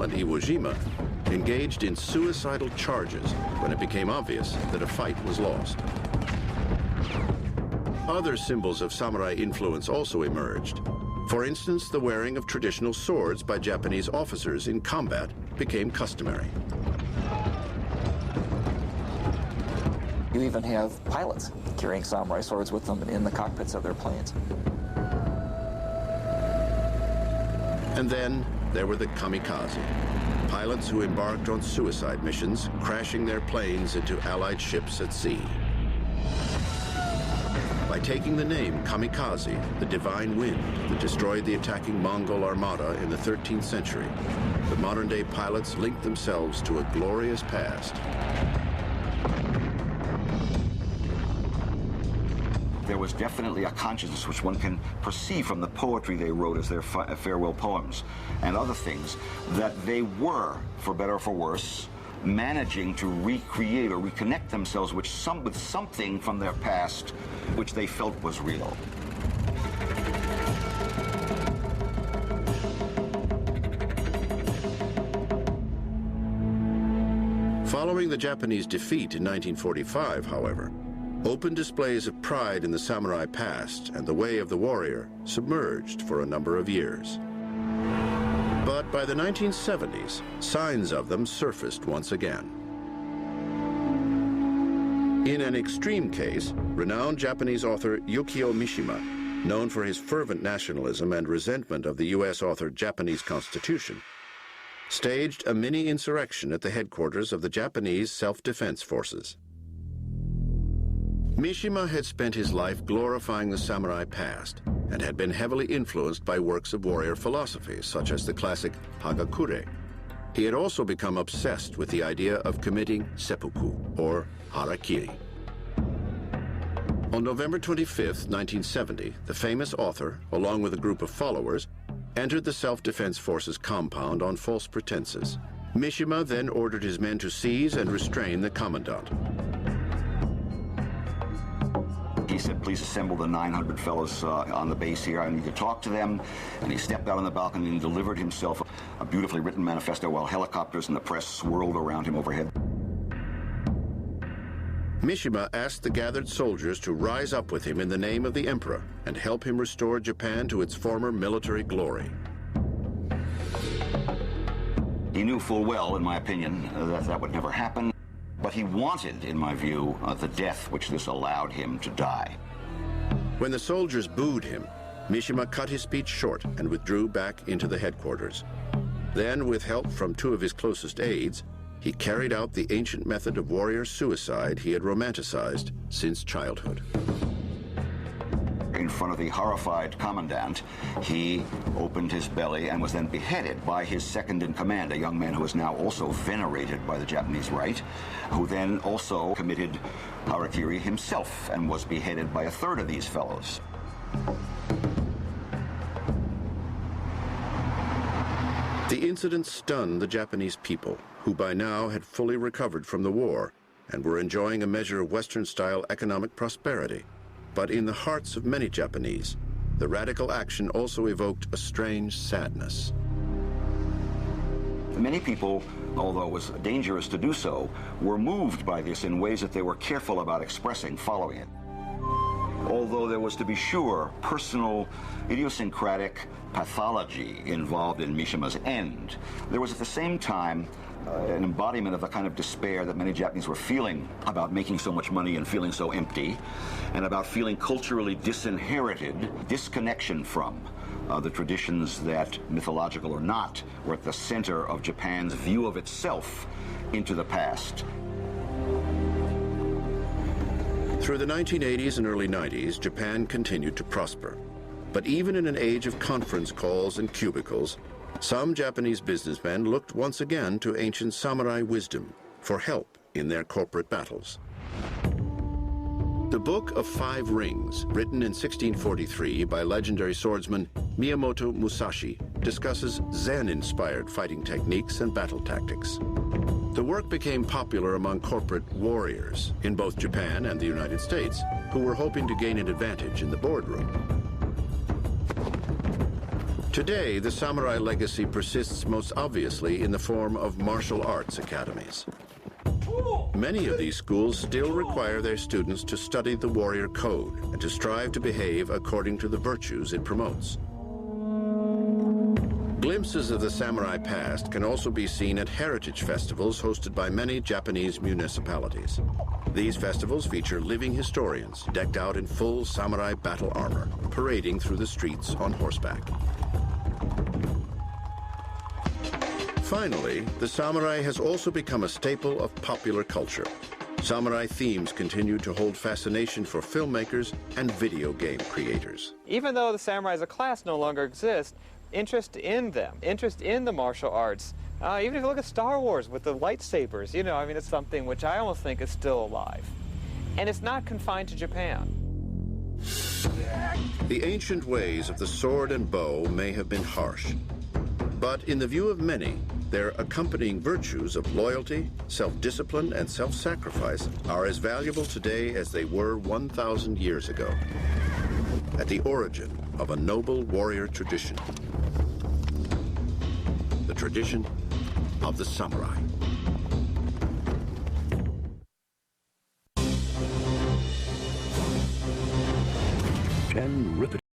General and Iwo Jima, engaged in suicidal charges when it became obvious that a fight was lost. Other symbols of samurai influence also emerged. For instance, the wearing of traditional swords by Japanese officers in combat became customary. You even have pilots carrying samurai swords with them in the cockpits of their planes. And then there were the kamikaze, pilots who embarked on suicide missions, crashing their planes into Allied ships at sea. By taking the name kamikaze, the divine wind that destroyed the attacking Mongol armada in the 13th century, the modern-day pilots linked themselves to a glorious past. There was definitely a consciousness which one can perceive from the poetry they wrote as their farewell poems and other things, that they were, for better or for worse, managing to recreate or reconnect themselves with something from their past which they felt was real. Following the Japanese defeat in 1945, however, open displays of pride in the samurai past and the way of the warrior submerged for a number of years. But by the 1970s, signs of them surfaced once again. In an extreme case, renowned Japanese author Yukio Mishima, known for his fervent nationalism and resentment of the U.S. authored Japanese Constitution, staged a mini-insurrection at the headquarters of the Japanese Self-Defense Forces. Mishima had spent his life glorifying the samurai past and had been heavily influenced by works of warrior philosophy, such as the classic Hagakure. He had also become obsessed with the idea of committing seppuku, or harakiri. On November 25, 1970, the famous author, along with a group of followers, entered the Self-Defense Forces compound on false pretenses. Mishima then ordered his men to seize and restrain the commandant. He said, please assemble the 900 fellows on the base here. I need to talk to them. And he stepped out on the balcony and delivered himself a beautifully written manifesto while helicopters and the press swirled around him overhead. Mishima asked the gathered soldiers to rise up with him in the name of the emperor and help him restore Japan to its former military glory. He knew full well, in my opinion, that that would never happen. But he wanted, in my view, the death which this allowed him to die. When the soldiers booed him, Mishima cut his speech short and withdrew back into the headquarters. Then, with help from two of his closest aides, he carried out the ancient method of warrior suicide he had romanticized since childhood. In front of the horrified commandant, he opened his belly and was then beheaded by his second-in-command, a young man who is now also venerated by the Japanese right, who then also committed harakiri himself and was beheaded by a third of these fellows. The incident stunned the Japanese people, who by now had fully recovered from the war and were enjoying a measure of Western-style economic prosperity. But in the hearts of many Japanese, the radical action also evoked a strange sadness. Many people, although it was dangerous to do so, were moved by this in ways that they were careful about expressing following it. Although there was, to be sure, personal, idiosyncratic pathology involved in Mishima's end, there was at the same time an embodiment of the kind of despair that many Japanese were feeling about making so much money and feeling so empty, and about feeling culturally disinherited, disconnection from the traditions that, mythological or not, were at the center of Japan's view of itself into the past. Through the 1980s and early 90s, Japan continued to prosper. But even in an age of conference calls and cubicles, some Japanese businessmen looked once again to ancient samurai wisdom for help in their corporate battles. The Book of Five Rings, written in 1643 by legendary swordsman Miyamoto Musashi, discusses Zen-inspired fighting techniques and battle tactics. The work became popular among corporate warriors in both Japan and the United States, who were hoping to gain an advantage in the boardroom. Today, the samurai legacy persists most obviously in the form of martial arts academies. Many of these schools still require their students to study the warrior code and to strive to behave according to the virtues it promotes. Glimpses of the samurai past can also be seen at heritage festivals hosted by many Japanese municipalities. These festivals feature living historians decked out in full samurai battle armor, parading through the streets on horseback. Finally, the samurai has also become a staple of popular culture. Samurai themes continue to hold fascination for filmmakers and video game creators. Even though the samurai as a class no longer exists, interest in them, interest in the martial arts, even if you look at Star Wars with the lightsabers, you know, I mean, it's something which I almost think is still alive. And it's not confined to Japan. The ancient ways of the sword and bow may have been harsh, but in the view of many, their accompanying virtues of loyalty, self-discipline, and self-sacrifice are as valuable today as they were 1,000 years ago, at the origin of a noble warrior tradition, the tradition of the samurai.